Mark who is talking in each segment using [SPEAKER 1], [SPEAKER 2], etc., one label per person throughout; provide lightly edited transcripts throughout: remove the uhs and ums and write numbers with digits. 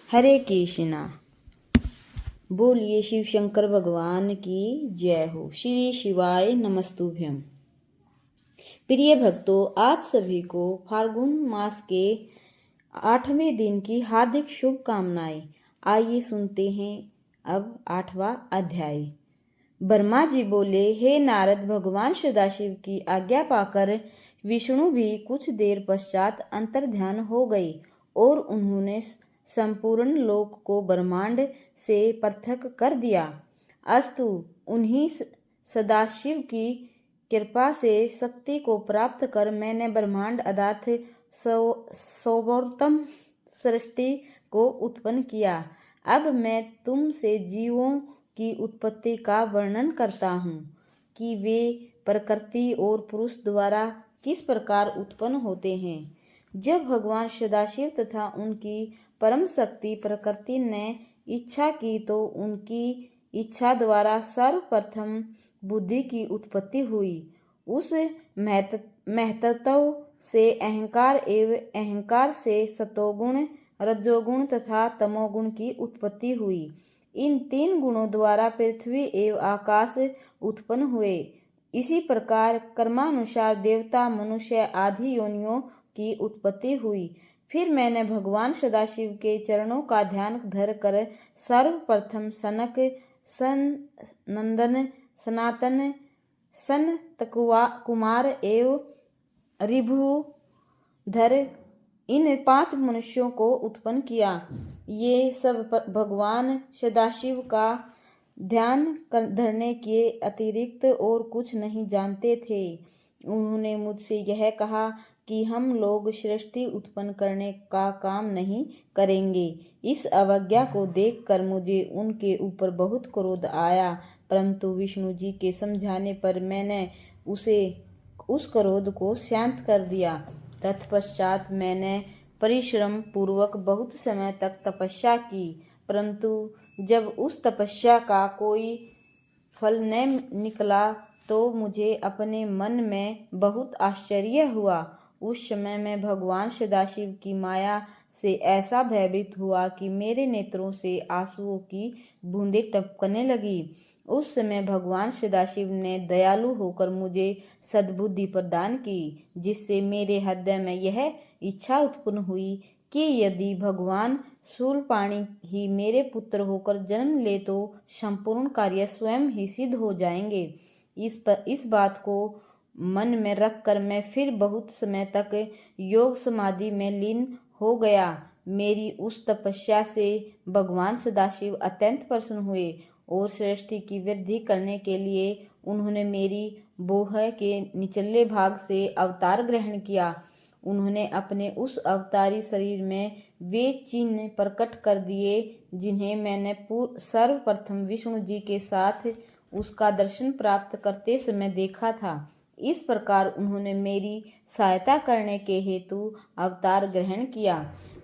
[SPEAKER 1] हरे कृष्णा। बोलिए शिव शंकर भगवान की जय हो। श्री शिवाय नमस्तुभ्यम। प्रिय भक्तों, आप सभी को फाल्गुन मास के 8वें दिन की हार्दिक शुभकामनाएं। आइए सुनते हैं अब 8वां अध्याय। ब्रह्मा जी बोले, हे नारद, भगवान सदाशिव की आज्ञा पाकर विष्णु भी कुछ देर पश्चात अंतर्ध्यान हो गए और उन्होंने संपूर्ण लोक को ब्रह्मांड से पृथक कर दिया। अस्तु, उन्हीं सदाशिव की कृपा से शक्ति को प्राप्त कर मैंने ब्रह्मांड अर्थात सर्वोत्तम सृष्टि को उत्पन्न किया। अब मैं तुमसे जीवों की उत्पत्ति का वर्णन करता हूँ कि वे प्रकृति और पुरुष द्वारा किस प्रकार उत्पन्न होते हैं। जब भगवान सदाशिव तथा उनकी परम शक्ति प्रकृति ने इच्छा की तो उनकी इच्छा द्वारा सर्वप्रथम बुद्धि की उत्पत्ति हुई। उस महत्त्व से अहंकार एवं अहंकार से सतोगुण, रजोगुण तथा तमोगुण की उत्पत्ति हुई। इन तीन गुणों द्वारा पृथ्वी एवं आकाश उत्पन्न हुए। इसी प्रकार कर्मानुसार देवता, मनुष्य आदि योनियों की उत्पत्ति हुई। फिर मैंने भगवान सदाशिव के चरणों का ध्यान धर कर सर्वप्रथम सनक, सनंदन, सनातन, सनत कुमार एवं ऋभुधर इन 5 मनुष्यों को उत्पन्न किया। ये सब भगवान सदाशिव का ध्यान धरने के अतिरिक्त और कुछ नहीं जानते थे। उन्होंने मुझसे यह कहा कि हम लोग सृष्टि उत्पन्न करने का काम नहीं करेंगे। इस अवज्ञा को देखकर मुझे उनके ऊपर बहुत क्रोध आया, परंतु विष्णु जी के समझाने पर मैंने उस क्रोध को शांत कर दिया। तत्पश्चात मैंने परिश्रम पूर्वक बहुत समय तक तपस्या की, परंतु जब उस तपस्या का कोई फल न निकला तो मुझे अपने मन में बहुत आश्चर्य हुआ। उस समय मैं भगवान सदाशिव की माया से ऐसा भयभीत हुआ कि मेरे नेत्रों से आंसुओं की बूंदें टपकने लगी। उस समय भगवान सदाशिव ने दयालु होकर मुझे सद्बुद्धि प्रदान की, जिससे मेरे हृदय में यह इच्छा उत्पन्न हुई कि यदि भगवान शूलपाणि ही मेरे पुत्र होकर जन्म ले तो संपूर्ण कार्य स्वयं ही सिद्ध हो जाएंगे। इस बात को मन में रखकर मैं फिर बहुत समय तक योग समाधि में लीन हो गया। मेरी उस तपस्या से भगवान सदाशिव अत्यंत प्रसन्न हुए और सृष्टि की वृद्धि करने के लिए उन्होंने मेरी बोह के निचले भाग से अवतार ग्रहण किया। उन्होंने अपने उस अवतारी शरीर में वे चिन्ह प्रकट कर दिए जिन्हें मैंने सर्वप्रथम विष्णु जी के साथ उसका दर्शन प्राप्त करते समय देखा था। इस प्रकार उन्होंने मेरी सहायता करने के हेतु अवतार ग्रहण किया।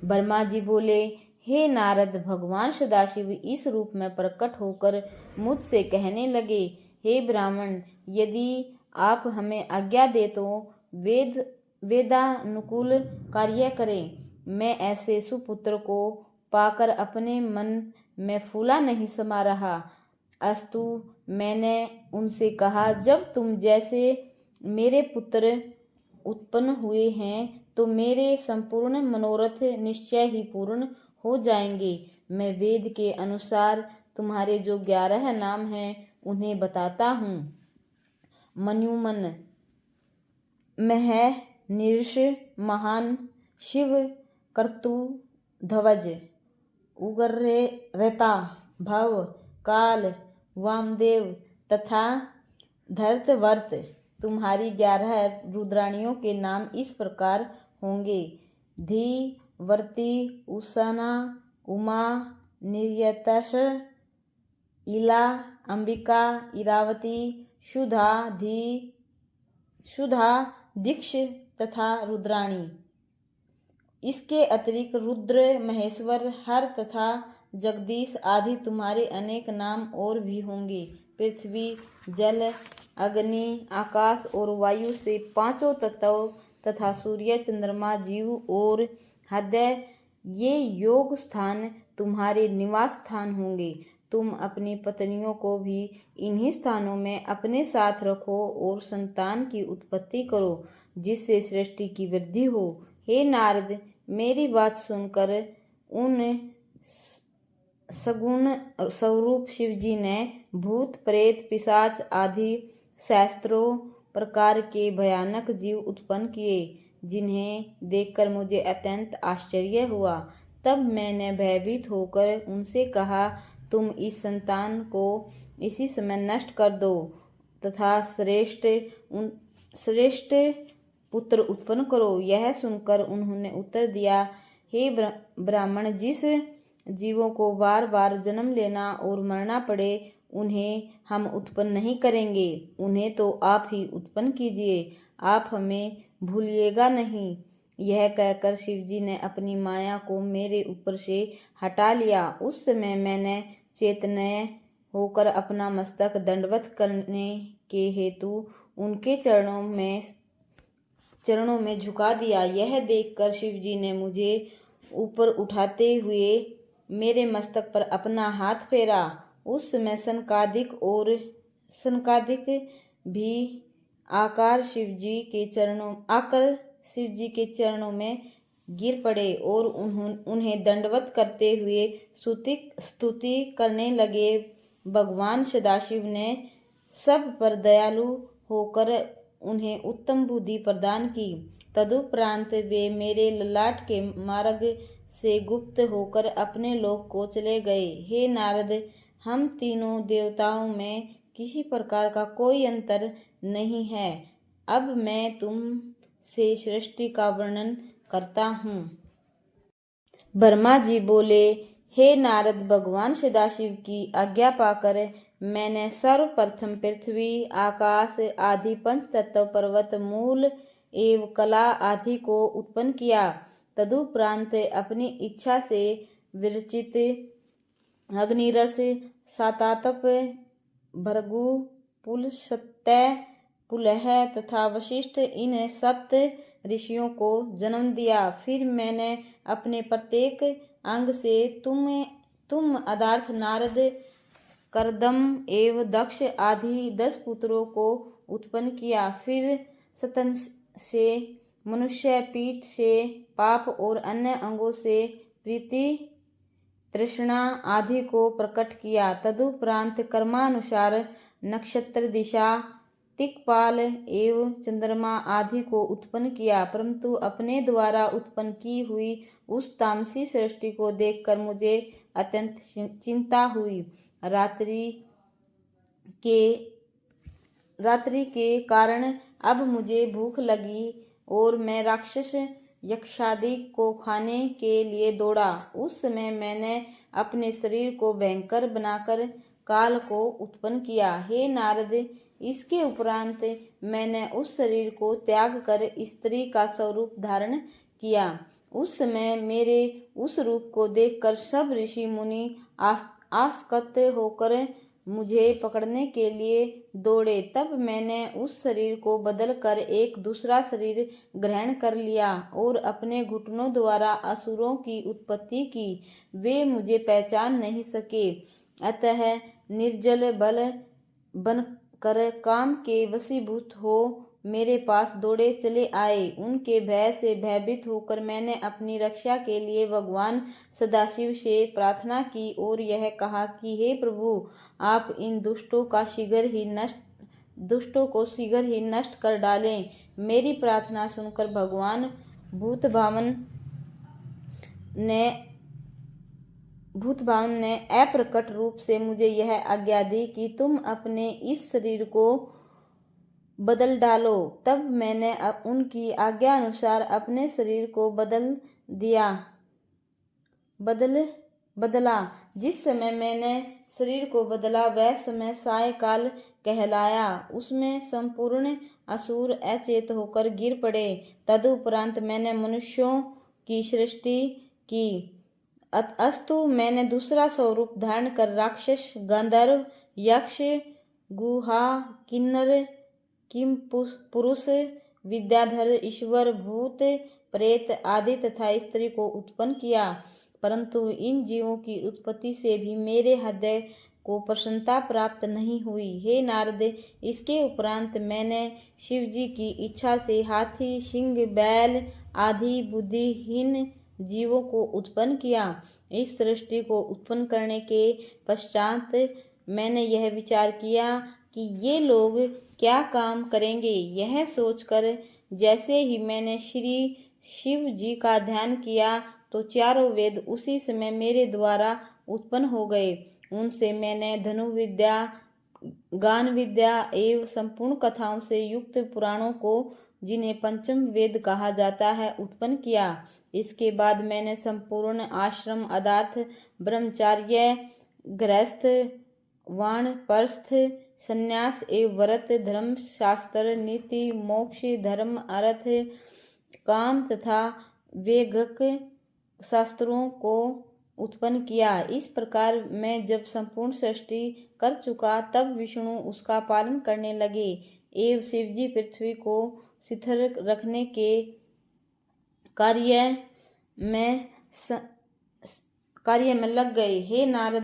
[SPEAKER 1] ब्रह्मा जी बोले, हे नारद, भगवान सदाशिव इस रूप में प्रकट होकर मुझसे कहने लगे, हे ब्राह्मण, यदि आप हमें आज्ञा दे तो वेदानुकूल कार्य करें। मैं ऐसे सुपुत्र को पाकर अपने मन में फूला नहीं समा रहा। अस्तु, मैंने उनसे कहा, जब तुम जैसे मेरे पुत्र उत्पन्न हुए हैं तो मेरे संपूर्ण मनोरथ निश्चय ही पूर्ण हो जाएंगे। मैं वेद के अनुसार तुम्हारे जो 11 नाम हैं उन्हें बताता हूँ। मन्युमन, मह, नीर्ष, महान, शिव, कर्तु, ध्वज, उग्रता, भव, काल, वामदेव तथा धर्तवर्त। तुम्हारी 11 रुद्राणियों के नाम इस प्रकार होंगे: धी, वर्ती, उषना, उमा, निर्यतश, इला, अंबिका, इरावती, सुधा, दीक्ष तथा रुद्राणी। इसके अतिरिक्त रुद्र, महेश्वर, हर तथा जगदीश आदि तुम्हारे अनेक नाम और भी होंगे। पृथ्वी, जल, अग्नि, आकाश और वायु से 5 तत्व तथा सूर्य, चंद्रमा, जीव और हृदय ये योग स्थान तुम्हारे निवास स्थान होंगे। तुम अपनी पत्नियों को भी इन्हीं स्थानों में अपने साथ रखो और संतान की उत्पत्ति करो, जिससे सृष्टि की वृद्धि हो। हे नारद, मेरी बात सुनकर उन सगुण स्वरूप शिवजी ने भूत प्रेत पिशाच आदि सहस्त्रों प्रकार के भयानक जीव उत्पन्न किए, जिन्हें देखकर मुझे अत्यंत आश्चर्य हुआ। तब मैंने भयभीत होकर उनसे कहा, तुम इस संतान को इसी समय नष्ट कर दो तथा श्रेष्ठ पुत्र उत्पन्न करो। यह सुनकर उन्होंने उत्तर दिया, हे ब्राह्मण, जिस जीवों को बार बार जन्म लेना और मरना पड़े उन्हें हम उत्पन्न नहीं करेंगे, उन्हें तो आप ही उत्पन्न कीजिए, आप हमें भूलिएगा नहीं। यह कहकर शिवजी ने अपनी माया को मेरे ऊपर से हटा लिया। उस समय मैंने चैतन्य होकर अपना मस्तक दंडवत करने के हेतु उनके चरणों में झुका दिया। यह देखकर शिवजी ने मुझे ऊपर उठाते हुए मेरे मस्तक पर अपना हाथ फेरा। उस समय सनकादिक भी आकर शिवजी के चरणों में गिर पड़े और उन्हें दंडवत करते हुए स्तुति करने लगे। भगवान सदाशिव ने सब पर दयालु होकर उन्हें उत्तम बुद्धि प्रदान की। तदुपरांत वे मेरे ललाट के मार्ग से गुप्त होकर अपने लोक को चले गए। हे नारद, हम तीनों देवताओं में किसी प्रकार का कोई अंतर नहीं है। अब मैं तुम से सृष्टि का वर्णन करता हूँ। ब्रह्मा जी बोले, हे नारद, भगवान सदाशिव की आज्ञा पाकर मैंने सर्वप्रथम पृथ्वी, आकाश आदि पंच तत्व, पर्वत, मूल एवं कला आदि को उत्पन्न किया। तदुपरांत अपनी इच्छा से विरचित अग्निरस, सातातप, भृगु, पुलस्त्य, पुलह तथा वशिष्ठ, इन सप्त ऋषियों को जन्म दिया। फिर मैंने अपने प्रत्येक अंग से तुम अर्थात नारद, कर्दम एवं दक्ष आदि 10 पुत्रों को उत्पन्न किया। फिर स्तन से मनुष्य, पीठ से पाप और अन्य अंगों से प्रीति, तृष्णा आदि को प्रकट किया। तदुपरांत कर्मानुसार नक्षत्र, दिशा, दिक्पाल एवं चंद्रमा आदि को उत्पन्न किया। परंतु अपने द्वारा उत्पन्न की हुई उस तामसी सृष्टि को देखकर मुझे अत्यंत चिंता हुई। रात्रि के कारण अब मुझे भूख लगी और मैं राक्षस यक्षादि को खाने के लिए दौड़ा। उस समय मैंने अपने शरीर को भयंकर बनाकर काल को उत्पन्न किया। हे नारद, इसके उपरांत मैंने उस शरीर को त्याग कर स्त्री का स्वरूप धारण किया। उस समय मेरे उस रूप को देखकर सब ऋषि मुनि आसक्त होकर मुझे पकड़ने के लिए दौड़े। तब मैंने उस शरीर को बदलकर एक दूसरा शरीर ग्रहण कर लिया और अपने घुटनों द्वारा असुरों की उत्पत्ति की। वे मुझे पहचान नहीं सके, अतः निर्जल बल बनकर काम के वशीभूत हो मेरे पास दौड़े चले आए। उनके भय से भयभीत होकर मैंने अपनी रक्षा के लिए भगवान सदाशिव से प्रार्थना की और यह कहा कि हे प्रभु, आप इन दुष्टों को शीघ्र ही नष्ट कर डालें। मेरी प्रार्थना सुनकर भगवान भूतभावन ने अप्रकट रूप से मुझे यह आज्ञा दी कि तुम अपने इस शरीर को बदल डालो। तब मैंने उनकी आज्ञा अनुसार अपने शरीर को बदला। जिस समय मैंने शरीर को बदला वह समय सायकाल कहलाया। उसमें संपूर्ण असुर अचेत होकर गिर पड़े। तदुपरांत मैंने मनुष्यों की सृष्टि की। अस्तु मैंने दूसरा स्वरूप धारण कर राक्षस, गंधर्व, यक्ष, गुहा, किन्नर, किम पुरुष, विद्याधर, ईश्वर, भूत, प्रेत आदि तथा स्त्री को उत्पन्न किया, परंतु इन जीवों की उत्पत्ति से भी मेरे हृदय को प्रसन्नता प्राप्त नहीं हुई। हे नारद, इसके उपरांत मैंने शिव जी की इच्छा से हाथी, सिंह, बैल आदि बुद्धिहीन जीवों को उत्पन्न किया। इस सृष्टि को उत्पन्न करने के पश्चात मैंने यह विचार किया कि ये लोग क्या काम करेंगे। यह सोचकर जैसे ही मैंने श्री शिव जी का ध्यान किया तो चारों वेद उसी समय मेरे द्वारा उत्पन्न हो गए। उनसे मैंने धनुर्विद्या, गान विद्या एवं संपूर्ण कथाओं से युक्त पुराणों को, जिन्हें पंचम वेद कहा जाता है, उत्पन्न किया। इसके बाद मैंने संपूर्ण आश्रम अर्थात ब्रह्मचार्य, गृहस्थ, वानप्रस्थ, संन्यास एवं व्रत, धर्म, शास्त्र, नीति, मोक्ष, धर्म, अर्थ, काम तथा वैज्ञिक शास्त्रों को उत्पन्न किया। इस प्रकार मैं जब संपूर्ण सृष्टि कर चुका तब विष्णु उसका पालन करने लगे एवं शिवजी पृथ्वी को शिथिल रखने के कार्य में लग गए। हे नारद,